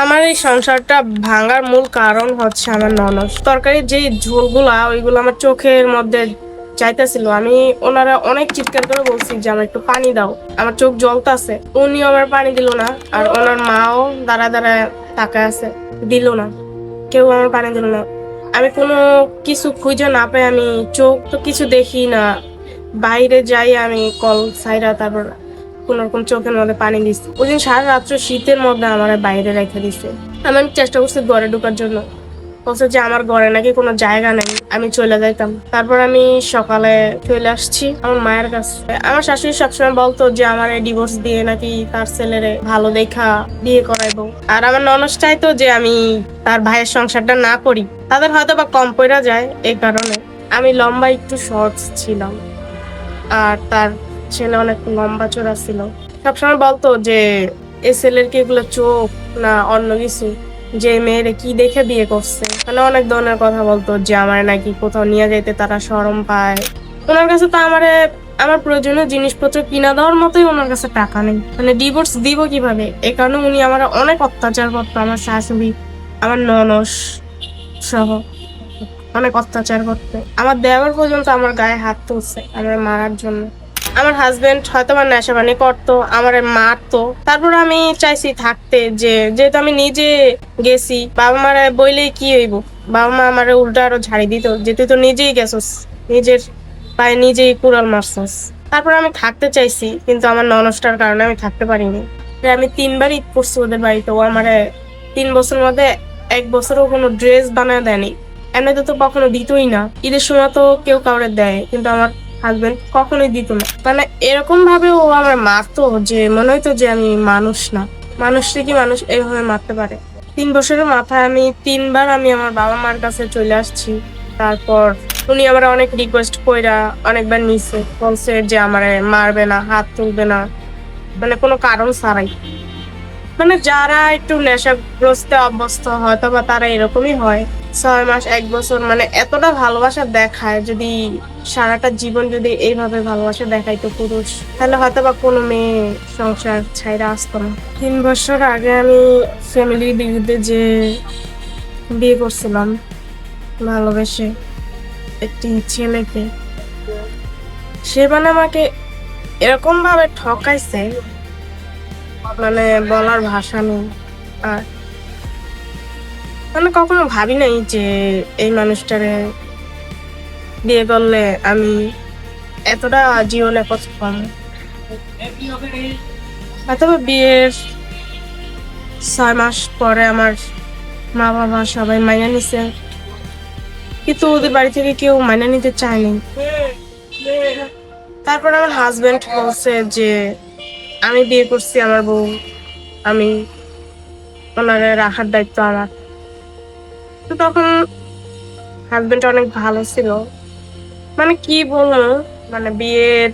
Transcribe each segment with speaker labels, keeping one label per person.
Speaker 1: আমার এই সংসারটা ভাঙার মূল কারণ হচ্ছে আমার ননদ। তরকারির যে ঝোলগুলা ওইগুলো আমার চোখের মধ্যে যাইতেছিল। আমি ওনারা অনেক চিৎকার করে বলছি যে আমার একটু পানি দাও, আমার চোখ জ্বলতাছে। উনিও আমার পানি দিল না, আর ওনার মাও দাঁড়া দাঁড়ায় তাকায় আছে, দিল না। কেউ আমার পানি দিল না। আমি কোনো কিছু খুঁজে না পাই, আমি চোখ তো কিছু দেখি না। বাইরে যাই আমি কল সাইরা, তারপর কোন রকম চোখের মধ্যে পানি দিচ্ছে। ওই দিন সারা রাত্র শীতের মধ্যে আমার বাইরে রেখে দিছে। আমি চেষ্টা করছি ঘরে ঢোকার জন্য, বলছে যে আমার ঘরে নাকি কোনো জায়গা নেই, আমি চলে যাইতাম। তারপর আমি সকালে চলে আসছি আমার মায়ের কাছে। আমার শাশুড়ি সবসময় বলতো যে আমার ডিভোর্স দিয়ে নাকি তার ছেলেরে ভালো দেখা বিয়ে করাইবো। আর আমার ননদ চাইতো যে আমি তার ভাইয়ের সংসারটা না করি, তাদের হয়তো বা কম পড়া যায়। এই কারণে আমি লম্বা একটু শর্ট ছিলাম, আর তার ছেলে অনেক লম্বা চোরা ছিল। সবসময় বলতো যে এই ছেলের কি এগুলো চোখ না অন্য কিছু, যে মেয়েরে কি দেখে বিয়ে করছে। মানে অনেক ধরনের কথা বলতো যে আমার নাকি কোথাও নিয়ে যেতে তারা শরম পায়। ওনার কাছে তো আমার প্রয়োজনীয় জিনিসপত্র কিনা দেওয়ার মতোই ওনার কাছে টাকা নেই। মানে ডিভোর্স দিব কিভাবে, এই কারণে উনি আমার অনেক অত্যাচার করতো। আমার শাশুড়ি, আমার ননদ সহ অনেক অত্যাচার করতে। আমার দেওয়ার পর্যন্ত আমার গায়ে হাত তুলছে আমার মারার জন্য। আমার হাজবেন্ড হয়তো বা নেশা পানি করতো, আমার মারতো। তারপর আমি চাইছি থাকতে, যে যেহেতু আমি নিজে গেছি, বাবা মারা বইলেই কি হইব। বাবা মা আমার উল্টা আরো ঝাড়ি দিত যে তুই তো নিজেই গেছস, নিজের পায়ে নিজেই কুড়াল মারছস। তারপর আমি থাকতে চাইছি, কিন্তু আমার ননষ্টার কারণে আমি থাকতে পারিনি। আমি 3বার ঈদ করছি ওদের বাড়িতে। ও আমার 3 বছরের মধ্যে 1 বছরও কোনো ড্রেস বানায় দেয়নি। এমনিতে তো কখনো দিতই না। ঈদের সময় তো কেউ কাউরে দেয়, কিন্তু আমার হাজবেন্ড কখনোই দিত না। মানে এরকম ভাবে ও আমার মারতো যে মনে হইতো যে আমি মানুষ না। মানুষকে কি মানুষ এইভাবে মারতে পারে? 3 বছরের মাথায় আমি 3বার আমি আমার বাবা মার কাছে চলে আসছি। তারপর উনি আমার অনেক রিকোয়েস্ট কইরা অনেকবার নিছে, বলছে যে আমারে মারবে না, হাত তুলবে না, মানে কোনো কারণ ছাড়াই। মানে যারা একটু নেশাগ্রস্তে অভ্যস্ত হয়তো বা তারা এরকমই হয়। 6 মাস 1 বছর মানে এতটা ভালোবাসা দেখায়, যদি সারাটা জীবন যদি এইভাবে ভালোবাসা দেখাইতো পুরুষ, তাহলে হয়তো বা কোনো মেয়ে সংসার ছাইরা আসতো না। 3 বছর আগে আমি ফ্যামিলির বিরুদ্ধে যে বিয়ে করছিলাম ভালোবেসে একটি ছেলেকে, সে মানে আমাকে এরকম ভাবে ঠকাইছে, মানে বলার ভাষা নেই। আর মানে কখনো ভাবি নাই যে এই মানুষটারে বিয়ে করলে আমি এতটা জীবনে কষ্ট পাবো। হয়তো বিয়ের 6 মাস পরে আমার মা বাবা সবাই মাইনা নিছে, কিন্তু ওদের বাড়ি থেকে কেউ মাইনা নিতে চায়নি। তারপর আমার হাজবেন্ড বলছে যে আমি বিয়ে করছি, আমার বউ, আমি ওনারে রাখার দায়িত্ব আমার। তো তখন হাজবেন্ড অনেক ভালো ছিল। মানে কি বলবো, মানে বিয়ের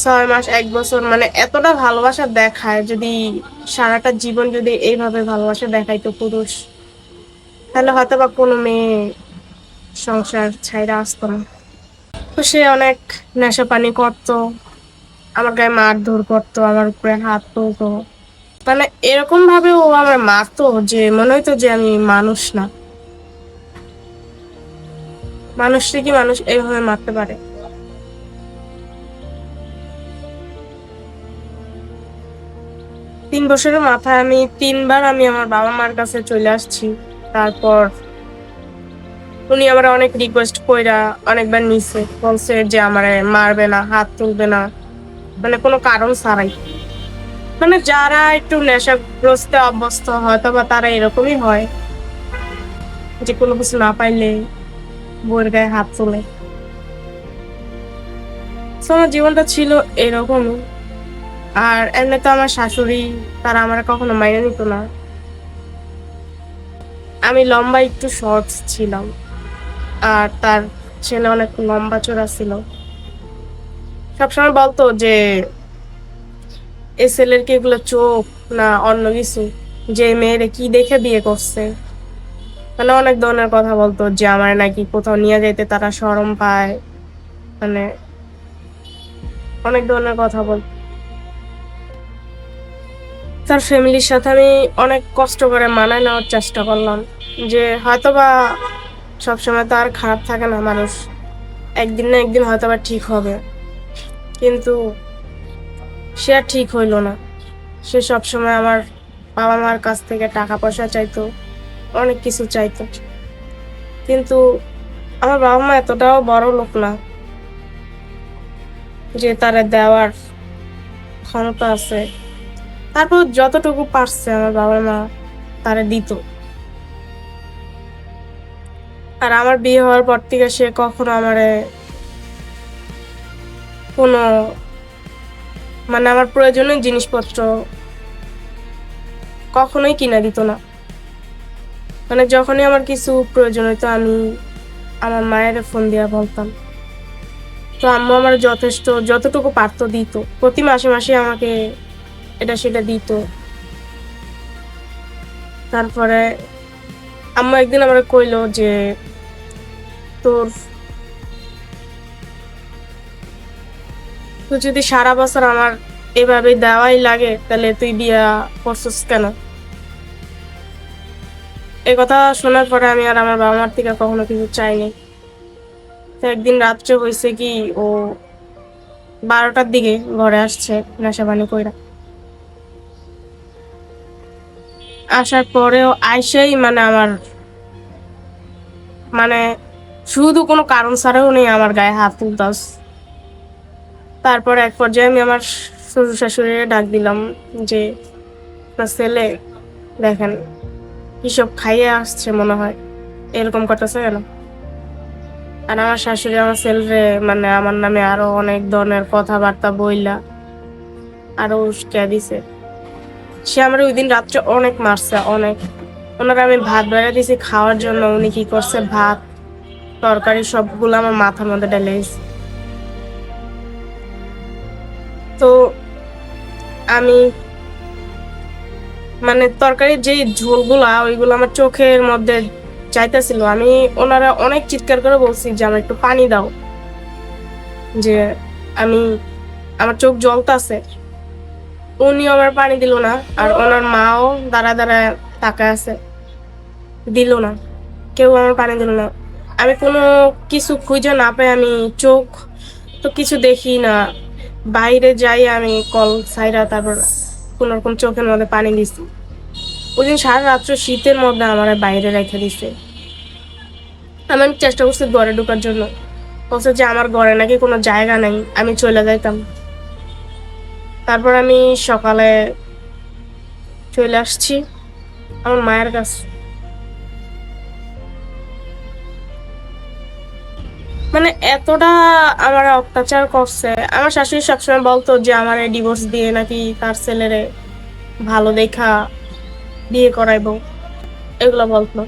Speaker 1: 6 মাস 1 বছর মানে এতটা ভালোবাসা দেখায়, যদি সারাটা জীবন যদি এইভাবে ভালোবাসা দেখাইতো পুরুষ, তাহলে হয়তো বা কোনো মেয়ে সংসার ছাইরা আসতো না। তো সে অনেক নেশা পানি করতো, আমার গায়ে মারধর করতো, আমার উপরে হাত তুলতো। মানে এরকম ভাবে ও আমার মারতো যে মনে হইতো যে আমি মানুষ না। মানুষকে কি মানুষ এইভাবে মারতে পারে? 3 বছরের মাথায় আমি 3বার আমি আমার বাবা মার কাছে চলে আসছি। তারপর উনি আমার অনেক রিকোয়েস্ট কইরা অনেকবার নিছে, বলছে যে আমারে মারবে না, হাত তুলবে না, মানে কোনো কারণ ছাড়াই। মানে যারা একটু নেশাগ্রস্তে অভ্যস্ত হয়তো বা তারা এরকমই হয়, যে কোনো কিছু না পাইলে বউয়ের গায়ে হাত তোলে। তো আমার জীবনটা ছিল এরকমই। আর এমনি তো আমার শাশুড়ি, তারা আমার কখনো মাইনে নিত না। আমি লম্বা একটু শর্ট ছিলাম, আর তার ছেলে অনেক লম্বা চোরা ছিল। সবসময় বলতো যে এই ছেলের কি এগুলো চোখ না অন্য কিছু, যে মেয়েরে কি দেখে বিয়ে করছে। মানে অনেক ধরনের কথা বলতো যে আমার নাকি কোথাও নিয়ে যেতে তারা শরম পায়। মানে অনেক ধরনের কথা বল। তার ফ্যামিলির সাথে আমি অনেক কষ্ট করে মানায় নেওয়ার চেষ্টা করলাম, যে হয়তোবা সবসময় তো আর খারাপ থাকে না মানুষ, একদিন না একদিন হয়তোবা ঠিক হবে। কিন্তু সে আর ঠিক হইলো না। সে সবসময় আমার বাবা মার কাছ থেকে টাকা পয়সা চাইতো, অনেক কিছু চাইতো। কিন্তু আমার বাবা মা এতটাও বড় লোক না যে তারা দেওয়ার ক্ষমতা আছে। তারপর যতটুকু পারছে আমার বাবা মা তারা দিত। আর আমার বিয়ে হওয়ার পর থেকে সে কখনো আমারে কোনো মানে আমার প্রয়োজনীয় জিনিসপত্র কখনোই কিনা দিত না। মানে যখনই আমার কিছু প্রয়োজন হইতো আমি আমার মায়ের ফোন দিয়ে বলতাম, তো আম্মু আমার যথেষ্ট যতটুকু পারতো দিত, প্রতি মাসে মাসে আমাকে এটা সেটা দিত। তারপরে আম্মু একদিন আমার কইলো যে তোর তুই যদি সারা বছর আমার এভাবে দেওয়াই লাগে তাহলে তুই বিয়া করছিস কেন? এই কথা শোনার পরে আমি আর আমার বাবা মার থেকে কখনো কিছু চাইনি। তো একদিন রাত্রে হয়েছে কি, ও 12টার দিকে ঘরে আসছে নেশা পানি কইরা। আসার পরেও আইসেই মানে আমার মানে শুধু কোনো কারণ ছাড়াও নেই আমার গায়ে হাত তুলতাস। তারপর এক পর্যায়ে আমি আমার শ্বশুর শাশুড়িকে ডাক দিলাম যে আপনার ছেলে দেখেন কিসব খাইয়ে আসছে মনে হয়, এরকম করতেছে কেন? আর আমার শাশুড়ি আমার ছেলেরে মানে আমার নামে আরো অনেক ধরনের কথাবার্তা বইলা আরো উস্কে দিছে। সে আমার ওই দিন রাত্রে অনেক মারছে, অনেক। ওনারা আমি ভাত বেড়ে দিয়েছি খাওয়ার জন্য, উনি কি করছে ভাত তরকারি সবগুলো আমার মাথার মধ্যে ঢেলে দিছে। তো আমি মানে তরকারির যে ঝোলগুলা ওইগুলো আমার চোখের মধ্যে যাইতেছিল। আমি ওনারা অনেক চিৎকার করে বলছি যে আমার একটু পানি দাও, যে আমি আমার চোখ জ্বলতাছে। উনি আমার পানি দিল না, আর ওনার মাও দাঁড়া দাঁড়া তাকায় আছে, দিল না, কেউ আমার পানি দিল না। আমি কোনো কিছু খুঁজে না পাই, আমি চোখ তো কিছু দেখি না, বাইরে যাই আমি কল সাইরা তারপর কোন রকম চোখের মধ্যে পানি দিছি। ওই দিন সারা রাত্র শীতের মধ্যে আমার বাইরে রেখে দিছে। আমি অনেক চেষ্টা করছি ঘরে ঢোকার জন্য, বলছে যে আমার ঘরে নাকি কোনো জায়গা নাই, আমি চলে যাইতাম। তারপর আমি সকালে চলে আসছি আমার মায়ের কাছে। মানে এতটা আমার অত্যাচার করছে। আমার শাশুড়ি সবসময় বলতো যে আমার ডিভোর্স দিয়ে নাকি তার ছেলেরে ভালো দেখা বিয়ে করাইবো, এগুলো বলতো।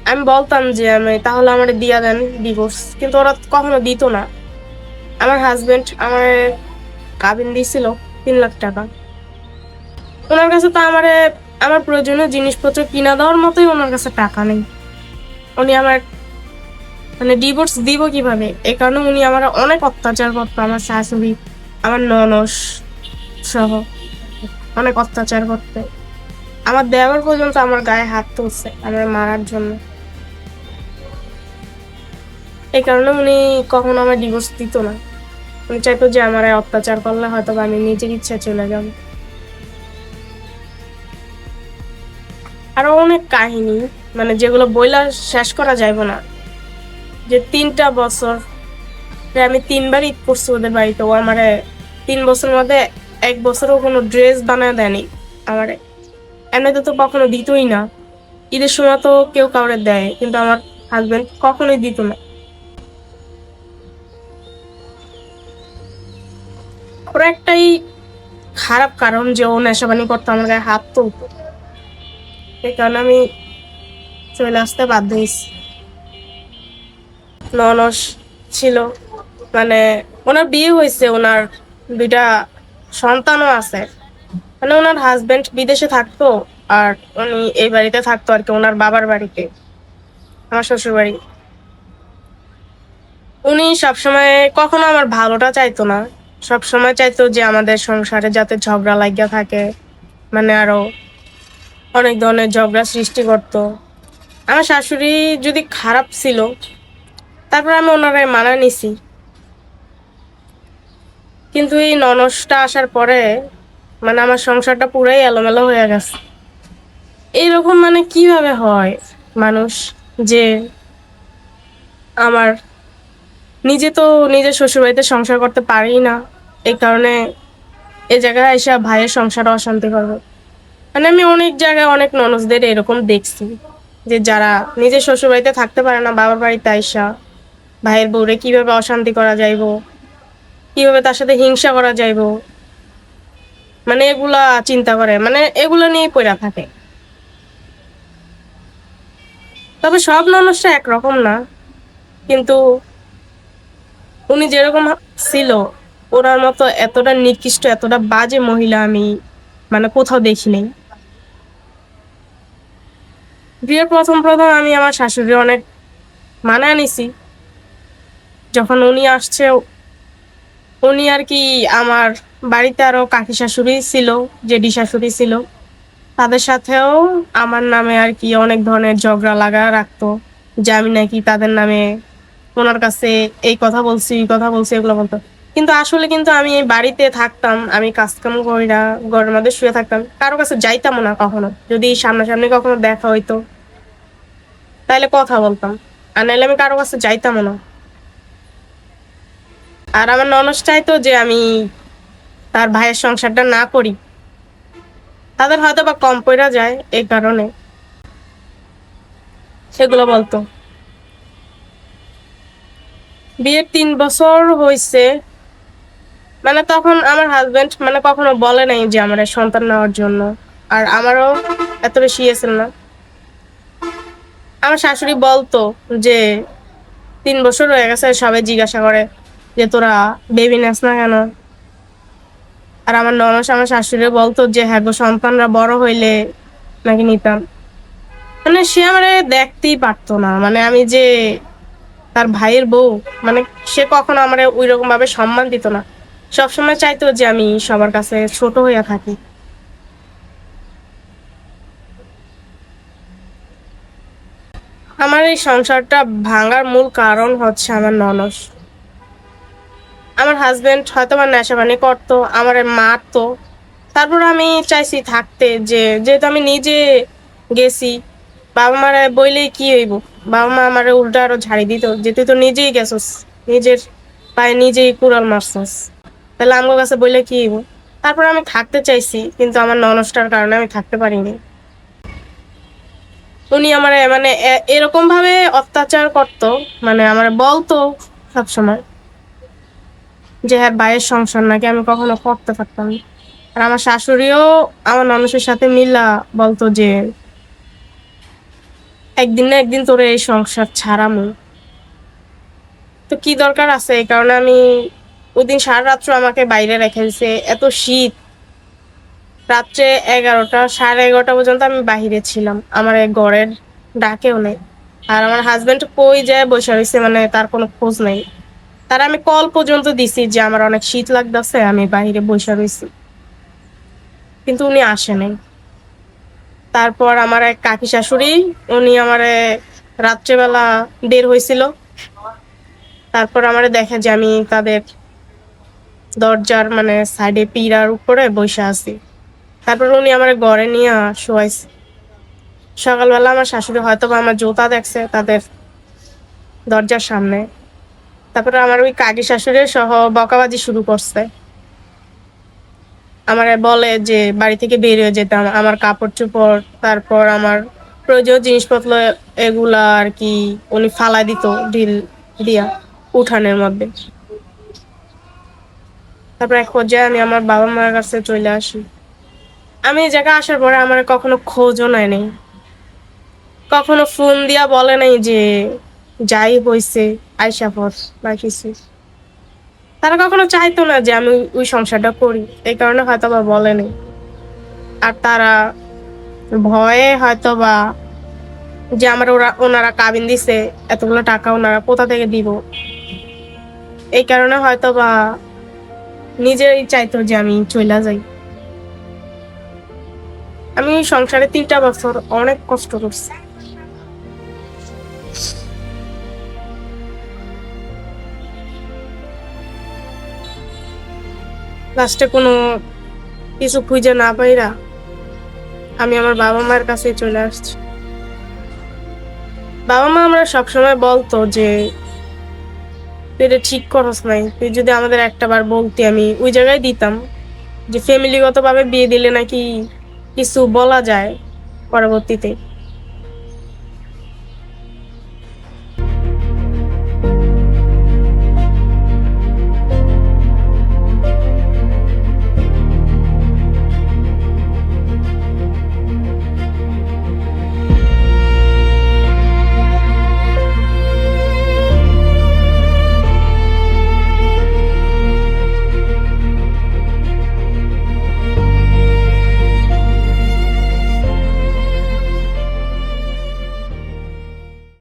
Speaker 1: আমি বলতাম যে আমি তাহলে আমার দিয়া দেন ডিভোর্স, কিন্তু ওরা কখনো দিত না। আমার হাজবেন্ড আমার কাবিন দিয়েছিল 3 লাখ টাকা। ওনার কাছে তো আমার প্রয়োজনীয় জিনিসপত্র কিনা দেওয়ার মতোই ওনার কাছে টাকা নেই। উনি আমার মানে ডিভোর্স দিব কিভাবে, এই কারণে উনি আমার অনেক অত্যাচার করতো। আমার শাশুড়ি আমার ননস সহ অনেক অত্যাচার করতে। আমার দেওয়ার পর্যন্ত আমার গায়ে হাত তুলছে আমার মারার জন্য। এই কারণে উনি কখনো আমার ডিভোর্স দিত না। উনি চাইতো যে আমার অত্যাচার করলে হয়তো আমি নিজের ইচ্ছা চলে যাব। আরো অনেক কাহিনী মানে যেগুলো বইলা শেষ করা যাইব না। যে 3টা বছর আমি 3বার ঈদ করছি ওদের বাড়িতে। ও আমারে 3 বছরের মধ্যে 1 বছরও কোনো ড্রেস বানায় দেয়নি আমারে। এমনিতে তো কখনো দিতই না, ঈদের সময় তো কেউ কাউরে দেয়, কিন্তু আমার হাজবেন্ড কখনোই দিত না। ওর একটাই খারাপ কারণ যে ও নেশাবানি করতো, আমার গায়ে হাত তুলতো। এই কারণে আমি চলে আসতে বাধ্য হয়েছি। ননস ছিল মানে ওনার বিয়ে হয়েছে, ওনার 2টা সন্তানও আছে। মানে ওনার হাজবেন্ড বিদেশে থাকতো আর উনি এই বাড়িতে থাকতো আর কি, ওনার বাবার বাড়িতে, আমার শ্বশুর বাড়ি। উনি সবসময় কখনো আমার ভালোটা চাইতো না, সব সময় চাইতো যে আমাদের সংসারে যাতে ঝগড়া লাগিয়া থাকে, মানে আরো অনেক ধরনের ঝগড়া সৃষ্টি করতো। আমার শাশুড়ি যদি খারাপ ছিল, তারপর আমি ওনারে মানা নিছি, কিন্তু এই ননসটা আসার পরে মানে আমার সংসারটা পুরাই এলোমেলো হয়ে গেছে। এইরকম মানে কিভাবে হয় মানুষ, যে আমার নিজে তো নিজের শ্বশুরবাড়িতে সংসার করতে পারি না, এই কারণে এই জায়গায় এসে ভাইয়ের সংসারে অশান্তি করবো। মানে আমি অনেক জায়গায় অনেক ননসদের এরকম দেখছি, যে যারা নিজের শ্বশুরবাড়িতে থাকতে পারে না, বাবার বাড়িতে আইসা ভাইয়ের বউরে কিভাবে অশান্তি করা যাইবো, কিভাবে তার সাথে হিংসা করা যাইবো, মানে এগুলা চিন্তা করে, মানে এগুলা নিয়েই পড়া থাকে। তবে সব ননসরা একরকম না, কিন্তু উনি যেরকম ছিল, ওনার মতো এতটা নিকৃষ্ট এতটা বাজে মহিলা আমি মানে কোথাও দেখি নাই। বিয়ের প্রথম প্রথম আমি আমার শাশুড়ি অনেক মানায় নিছি। যখন উনি আসছে, উনি আর কি আমার বাড়িতে আরো কাকি শাশুড়ি ছিল, জেঠি শাশুড়ি ছিল, তাদের সাথেও আমার নামে আর কি অনেক ধরনের ঝগড়া লাগা রাখতো, যে আমি নাকি তাদের নামে ওনার কাছে এই কথা বলছি এই কথা বলছি এগুলো বলতো। কিন্তু আসলে কিন্তু আমি এই বাড়িতে থাকতাম, আমি কাজকাম কইরা ঘরের মধ্যে শুয়ে থাকতাম, কারো কাছে যাইতাম না কখনো। যদি সামনাসামনি কখনো দেখা হইতো তাহলে কথা বলতাম, আর নাহলে আমি কারো কাছে যাইতাম না। আর আমার ননদ চাইতো যে আমি তার ভাইয়ের সংসারটা না করি, তাদের হয়তো বা কম পড়া যায় এই কারণে সেগুলো বলতো। বিয়ের 3 বছর হয়েছে, মানে তখন আমার হাজবেন্ড মানে কখনো বলে নাই যে আমার সন্তান নেওয়ার জন্য, আর আমারও এত বেশি ইয়ে ছিল না। আমার শাশুড়ি বলতো যে 3 বছর হয়ে গেছে, সবাই জিজ্ঞাসা করে যে তোরা বেবি নেস না কেন। আর আমার ননদ আমার শাশুড়ি বলতো যে হ্যাঁ গো, সন্তানরা বড় হইলে নাকি নিতাম। মানে সে আমারে দেখতেই পারতো না, মানে আমি যে তার ভাইয়ের বউ, মানে সে কখনো আমার ওই রকম ভাবে সম্মান দিত না। সবসময় চাইতো যে আমি সবার কাছে ছোট হইয়া থাকি। আমার এই সংসারটা ভাঙার মূল কারণ হচ্ছে আমার ননদ। আমার হাজবেন্ড হয়তো বা নেশাপানি করতো, আমার মারতো, তারপর আমি চাইছি থাকতে, যে যেহেতু আমি নিজে গেছি, বাবা মারা বইলেই কি হইব, বাবা মা আমার উল্টা আরো ঝাড়ি দিত যে তুই তো নিজেই গেছস, নিজের পায়ে নিজেই কুড়াল মারছস, তাহলে আমার কাছে বইলে কি হইব। তারপর আমি থাকতে চাইছি, কিন্তু আমার ননসটার কারণে আমি থাকতে পারিনি। উনি আমার মানে এরকম ভাবে অত্যাচার করতো, মানে আমার বলতো সবসময় যে হ্যাঁ ভাইয়ের সংসার নাকি আমি কখনো করতে পারতাম না। আর আমার শাশুড়িও আমার ননসের সাথে মিলা বলতো যে একদিন না একদিন তোরে এই সংসার ছাড়ামু, তো কি দরকার আছে। এই কারণে আমি ওই দিন সারা রাত্র আমাকে বাইরে রেখে দিছে, এত শীত। রাত্রে 11টা 11:30 পর্যন্ত আমি বাহিরে ছিলাম, আমার এই ঘরের ডাকেও নেই। আর আমার হাজবেন্ড কই যায় বসে রয়েছে, মানে তার কোনো খোঁজ নেই। তার আমি কল পর্যন্ত দিছি যে আমার অনেক শীত লাগতেছে, আমি বাহিরে বসে রয়েছি, কিন্তু উনি আসে নাই। তারপর আমার এক কাকি শাশুড়ি, উনি আমারে রাত্রেবেলা বের হয়েছিল, তারপর আমারে দেখে যে আমি তাদের দরজার মানে সাইডে পিড়ার উপরে বসে আছি। তারপর উনি আমার ঘরে নিয়ে শোয়াইছে। সকালবেলা আমার শাশুড়ি হয়তো বা আমার জুতা দেখছে তাদের দরজার সামনে। তারপরে আমার ওই কাকি শাশুড়ি সহ বকাবাজি শুরু করছে, আমারে বলে যে বাড়ি থেকে বের হয়ে যেতাম, আমার কাপড় চোপড়, তারপর আমার প্রয়োজনীয় জিনিসপত্র এগুলা আর কি উনি ফালাই দিত ঢিল দিয়া উঠানের মধ্যে। তারপর এক পর্যায়ে আমি আমার বাবা মার কাছে চলে আসি। আমি এই জায়গায় আসার পরে আমার কখনো খোঁজও নেয় নাই, কখনো ফোন দিয়া বলে নাই যে যাই হইছে আইসা পর বা কিছু। তারা কখনো চাইতো না যে আমি ওই সংসারটা করি, এই কারণে হয়তো বা বলে নাই। আর তারা ভয়ে হয়তো বা যে আমার ওনারা কাবিন দিছে, এতগুলো টাকা ওনারা কোথা থেকে দিব, এই কারণে হয়তো বা নিজেই চাইতো যে আমি চইলা যাই। আমি সংসারে 3টা বছর অনেক কষ্ট করছি। লাস্টে কোনো কিছু খুঁজে না পাইরা আমি আমার বাবা মায়ের কাছে চলে আসছি। বাবা মা আমরা সবসময় বলতো যে তুই এটা ঠিক করস নাই, তুই যদি আমাদের একটা বার বলতি আমি ওই জায়গায় দিতাম, যে ফ্যামিলিগত ভাবে বিয়ে দিলে নাকি কিছু বলা যায় পরবর্তীতে।